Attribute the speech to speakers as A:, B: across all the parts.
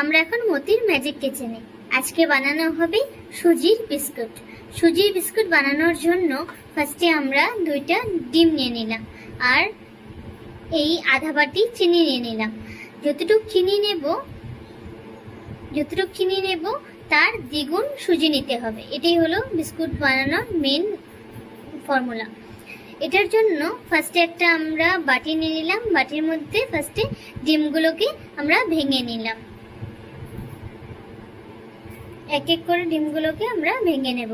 A: আমরা এখন মতির ম্যাজিক কিচেনে। আজকে বানানো হবে সুজির বিস্কুট। সুজির বিস্কুট বানানোর জন্য ফার্স্টে আমরা 2টা ডিম নিয়ে নিলাম আর এই আধা বাটি চিনি নিয়ে নিলাম। যতটুকু চিনি নেব তার দ্বিগুণ সুজি নিতে হবে। এটাই হলো বিস্কুট বানানোর মেন ফর্মুলা। এটার জন্য ফার্স্টে একটা আমরা বাটি নিয়ে নিলাম। বাটির মধ্যে ফার্স্টে ডিমগুলোকে আমরা ভেঙে নিলাম। এক এক করে ডিমগুলোকে আমরা ভেঙে নেব।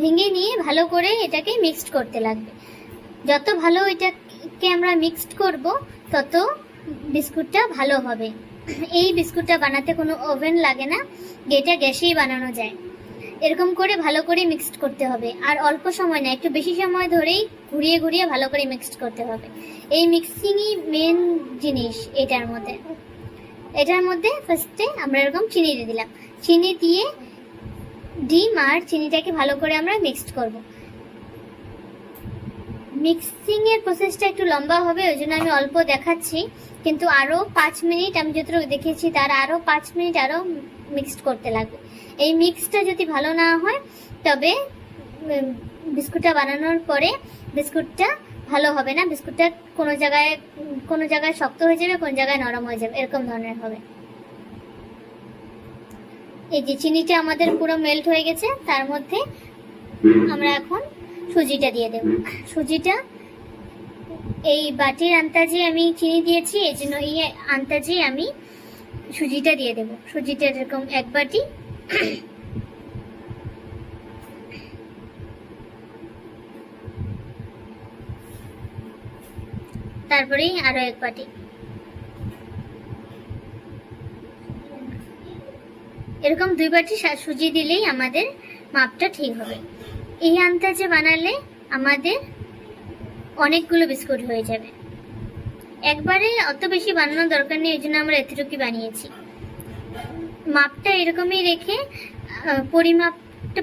A: ভেঙে নিয়ে ভালো করে এটাকে মিক্সড করতে লাগবে। যত ভালো এটাকে আমরা মিক্সড করব তত বিস্কুটটা ভালো হবে। এই বিস্কুটটা বানাতে কোনো ওভেন লাগে না, এটা গ্যাসেই বানানো যায়। এরকম করে ভালো করে মিক্সড করতে হবে, আর অল্প সময় না, একটু বেশি সময় ধরেই ঘুরিয়ে ঘুরিয়ে ভালো করে মিক্সড করতে হবে। এই মিক্সিংই মেন জিনিস এটার মধ্যে ফার্স্টে আমরা এরকম চিনি দিয়ে দিলাম। চিনি দিয়ে ডিম আর চিনিটাকে ভালো করে আমরা মিক্সড করব। মিক্সিং এর প্রসেসটা একটু লম্বা হবে, ওই জন্য আমি অল্প দেখাচ্ছি, কিন্তু আরো 5 মিনিট আমি যতটুকু দেখেছি তার আরো 5 মিনিট আরো মিক্সড করতে লাগবে। এই মিক্সটা যদি ভালো না হয় তবে বিস্কুটটা বানানোর পরে বিস্কুটটা ভালো হবে না। বিস্কুটটা কোনো জায়গায় শক্ত হয়ে যাবে, কোন জায়গায় নরম হয়ে যাবে, এরকম ধরনের হবে। এই যে চিনিটা আমাদের পুরো মেল্ট হয়ে গেছে, তার মধ্যে আমরা এখন সুজিটা দিয়ে দেব। সুজিটা এই বাটির আন্দাজে আমি চিনি দিয়েছি, এই জন্য এই আন্দাজে আমি সুজিটা দিয়ে দেব। সুজিটা এরকম 1 বাটি, তারপরে আরো 1 বাটি। এরকম 2 বাটি সুজি দিলেই আমাদের মাপটা ঠিক হবে। এই আন্দাজে বানালে আমাদের অনেকগুলো বিস্কুট হয়ে যাবে। একবারে অত বেশি বানানোর দরকার নেই, এই জন্য আমরা এতটুকুই বানিয়েছি। মাপটা এরকমই রেখে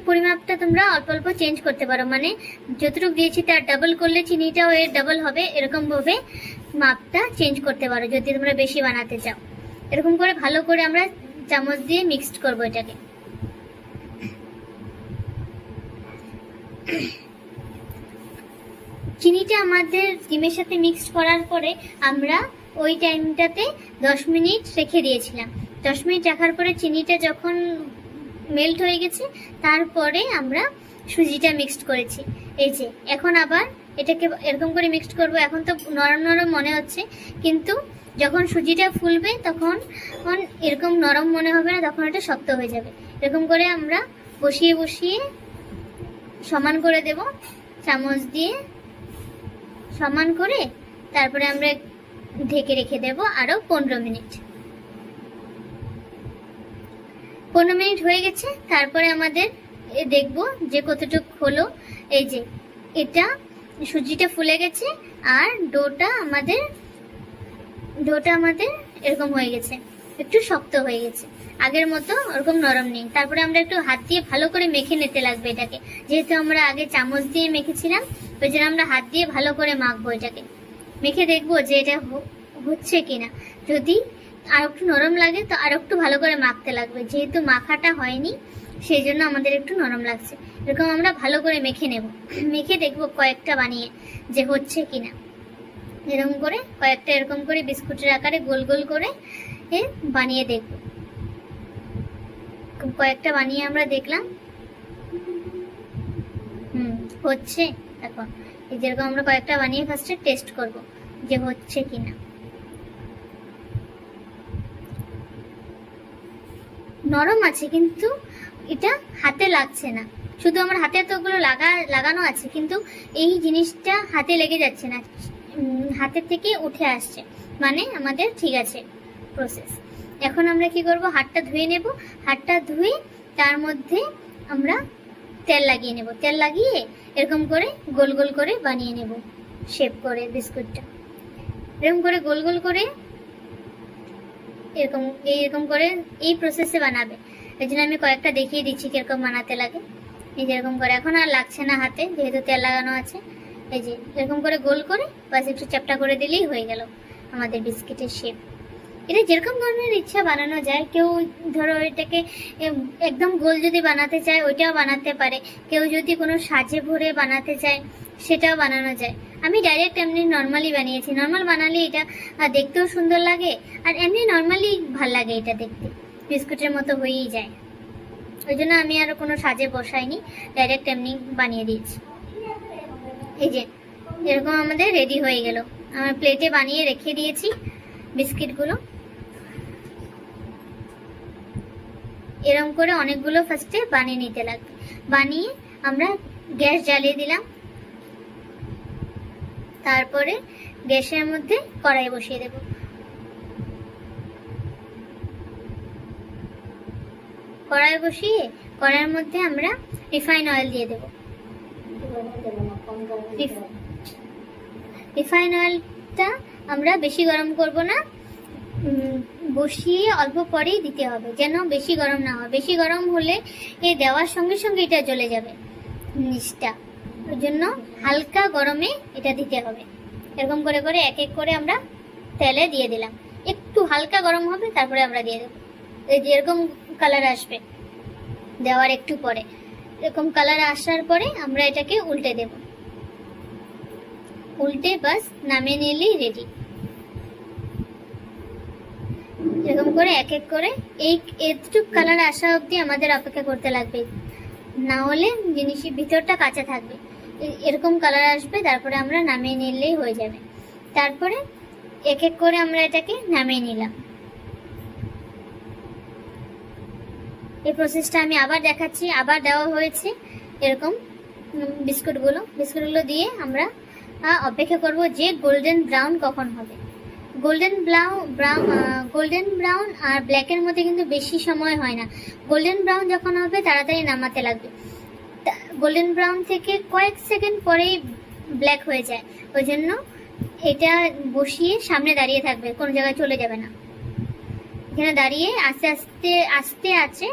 A: পরিমাপটা তোমরা অল্প অল্প চেঞ্জ করতে পারো, মানে যতটুকু দিয়েছি তার ডাবল করলে চিনিটাও এর ডাবল হবে, এরকম ভাবে মাপটা চেঞ্জ করতে পারো যদি তোমরা বেশি বানাতে চাও। এরকম করে ভালো করে আমরা চামচ দিয়ে মিক্সড করবো এটাকে। চিনিটা আমাদের ডিমের সাথে মিক্সড করার পরে আমরা ওই টাইমটাতে 10 মিনিট রেখে দিয়েছিলাম। 10 মিনিট রাখার পরে চিনিটা যখন মেল্ট হয়ে গেছে তারপরে আমরা সুজিটা মিক্সড করেছি। এই যে এখন আবার এটাকে এরকম করে মিক্সড করব। এখন তো নরম নরম মনে হচ্ছে, কিন্তু যখন সুজিটা ফুলবে তখন এরকম নরম মনে হবে না, তখন এটা শক্ত হয়ে যাবে। এরকম করে আমরা বসিয়ে বসিয়ে সমান করে দেব, চামচ দিয়ে সমান করে তারপরে আমরা ঢেকে রেখে দেব আরো 15 মিনিট। 15 মিনিট হয়ে গেছে, তারপরে আমাদের দেখব যে কতটুকু হলো। এই যে এটা সুজিটা ফুলে গেছে আর ডোটা আমাদের এরকম হয়ে গেছে, একটু শক্ত হয়ে গেছে, আগের মতো ওরকম নরম নেই। তারপরে আমরা একটু হাত দিয়ে ভালো করে মেখে নিতে লাগবে এটাকে, যেহেতু আমরা আগে চামচ দিয়ে মেখেছিলাম, ওই জন্য আমরা হাত দিয়ে ভালো করে মাখবো। এটাকে মেখে দেখবো যে এটা হচ্ছে কিনা। যদি আর একটু নরম লাগে তো আর একটু ভালো করে মাখতে লাগবে, যেহেতু মাখাটা হয়নি সেই জন্য আমাদের একটু নরম লাগছে। এরকম আমরা ভালো করে মেখে নেব। মেখে দেখবো কয়েকটা বানিয়ে যে হচ্ছে কিনা। এরকম করে কয়েকটা এরকম করে বিস্কুটের আকারে গোল গোল করে বানিয়ে দেখব। কয়েকটা বানিয়ে আমরা দেখলাম হচ্ছে। এখন এই যেরকম আমরা কয়েকটা বানিয়ে ফার্স্টে টেস্ট করব যে হচ্ছে কিনা। নরম আছে কিন্তু এটা হাতে লাগছে না, শুধু আমার হাতে তো ওগুলো লাগানো আছে, কিন্তু এই জিনিসটা হাতে লেগে যাচ্ছে না, হাতের থেকে উঠে আসছে, মানে আমাদের ঠিক আছে প্রসেস। এখন আমরা কি করব, হাতটা ধুয়ে নেব। হাতটা ধুয়ে তার মধ্যে আমরা তেল লাগিয়ে নেব। তেল লাগিয়ে এরকম করে গোল গোল করে বানিয়ে নেব, শেপ করে বিস্কুটটা এরকম করে গোল গোল করে এরকম করে এই প্রসেসে বানাবে। এই জন্য আমি কয়েকটা দেখিয়ে দিচ্ছি কিরকম বানাতে লাগে। এই যেরকম করে এখন আর লাগছে না হাতে, যেহেতু তেল লাগানো আছে। এই যে এরকম করে গোল করে বাস একটু চ্যাপটা করে দিলেই হয়ে গেল আমাদের বিস্কিটের শেপ। এটা যেরকম ধরনের ইচ্ছা বানানো যায়। কেউ ধরো এটাকে একদম গোল যদি বানাতে চায় ওইটাও বানাতে পারে, কেউ যদি কোনো সাজে ভরে বানাতে চায় সেটাও বানানো যায়। আমি ডাইরেক্ট এমনি নর্মালি বানিয়েছি। নর্মাল বানালে এটা দেখতেও সুন্দর লাগে, আর এমনি নর্মালি ভাল লাগে এটা দেখতে, বিস্কুটের মতো হয়েই যায়। ওই জন্য আমি আর কোনো সাজে বসাইনি, ডাইরেক্ট এমনি বানিয়ে দিয়েছি। এই যে এরকম আমাদের রেডি হয়ে গেল। আমার প্লেটে বানিয়ে রেখে দিয়েছি বিস্কিটগুলো। এরকম করে অনেকগুলো ফার্স্টে বানিয়ে নিতে লাগবে। বানিয়ে আমরা গ্যাস জ্বালিয়ে দিলাম, তারপরে গ্যাসের মধ্যে কড়াই বসিয়ে দেব। কড়াই বসিয়ে কড়াইয়ের মধ্যে আমরা রিফাইন অয়েল দিয়ে দেব। রিফাইন অয়েলটা আমরা বেশি গরম করব না, বসিয়ে অল্প পরেই দিতে হবে, যেন বেশি গরম না হয়। বেশি গরম হলে দেওয়ার সঙ্গে সঙ্গে এটা জ্বলে যাবে নিচটা, ওই জন্য হালকা গরমে এটা দিতে হবে। এরকম করে করে এক এক করে আমরা তেলে দিয়ে দিলাম। একটু হালকা গরম হবে, তারপরে আমরা দিয়ে দেবো। এই যে এরকম কালার আসবে দেওয়ার একটু পরে। এরকম কালার আসার পরে আমরা এটাকে উল্টে দেব। উল্টে বাস নামিয়ে নিলেই রেডি। এরকম করে এক এক করে এইটুক কালার আসা অবধি আমাদের অপেক্ষা করতে লাগবে, না হলে জিনিসের ভিতরটা কাঁচা থাকবে। এরকম কালার আসবে, তারপরে আমরা নামিয়ে নিলেই হয়ে যাবে। তারপরে এক এক করে আমরা এটাকে নামিয়ে নিলাম। এই প্রসেসটা আমি আবার দেখাচ্ছি। আবার দেওয়া হয়েছে এরকম বিস্কুটগুলো দিয়ে আমরা অপেক্ষা করব যে গোল্ডেন ব্রাউন কখন হবে। গোল্ডেন ব্রাউন আর ব্ল্যাকের মধ্যে কিন্তু বেশি সময় হয় না। গোল্ডেন ব্রাউন যখন হবে তাড়াতাড়ি নামাতে লাগবে। গোল্ডেন ব্রাউন থেকে কয়েক সেকেন্ড পরেই ব্ল্যাক হয়ে যায়, ওই জন্য এটা বসিয়ে সামনে দাঁড়িয়ে থাকবে, কোনো জায়গায় চলে যাবে না। এখানে দাঁড়িয়ে আস্তে আস্তে আস্তে আছে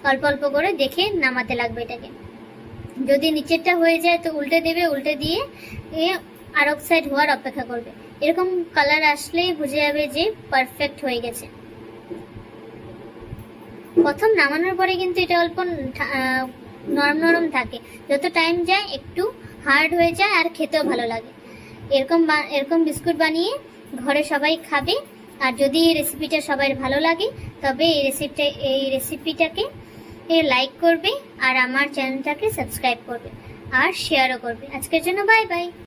A: অল্প অল্প করে দেখে নামাতে লাগবে এটাকে। যদি নিচেরটা হয়ে যায় তো উল্টে দেবে, উল্টে দিয়ে আর এক সাইড হওয়ার অপেক্ষা করবে। এরকম কালার আসলেই বুঝে যাবে যে পারফেক্ট হয়ে গেছে। প্রথম নামানোর পরে কিন্তু এটা অল্প নরম নরম থাকে, যত টাইম যায় একটু হার্ড হয়ে যায় আর খেতেও ভালো লাগে। এরকম বিস্কুট বানিয়ে ঘরে সবাই খাবে। আর যদি এই রেসিপিটা সবাই ভালো লাগে তবে এই রেসিপিটাকে লাইক করবে আর আমার চ্যানেলটাকে সাবস্ক্রাইব করবে আর শেয়ারও করবে। আজকের জন্য বাই বাই।